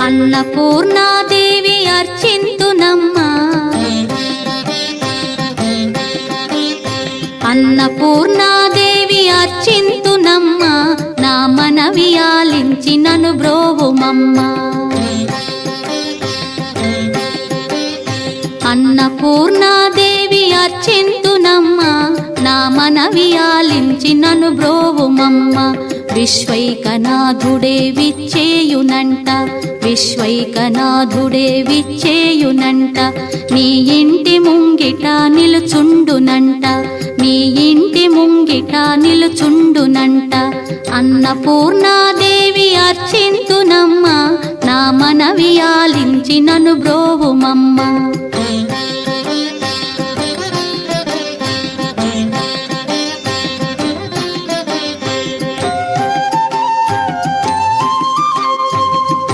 అన్నపూర్ణాదేవి అర్చింతునమ్మా అన్నపూర్ణాదేవి అర్చింతునమ్మా నా మనవి ఆలించి నన్ను బ్రోవుమమ్మా అన్నపూర్ణాదేవి అర్చింతునమ్మా నా మనవి ఆలించి నన్ను బ్రోవుమమ్మా విశ్వైకనాథుడే విచ్చేయునంట విశ్వైకనాథుడే విచ్చేయునంట నీ ఇంటి ముంగిట నిలుచుండునంట నీ ఇంటి ముంగిట నిలుచుండునంట అన్నపూర్ణాదేవి అర్చింతునమ్మా నా మనవి ఆలించి నన్ను బ్రోవుమమ్మా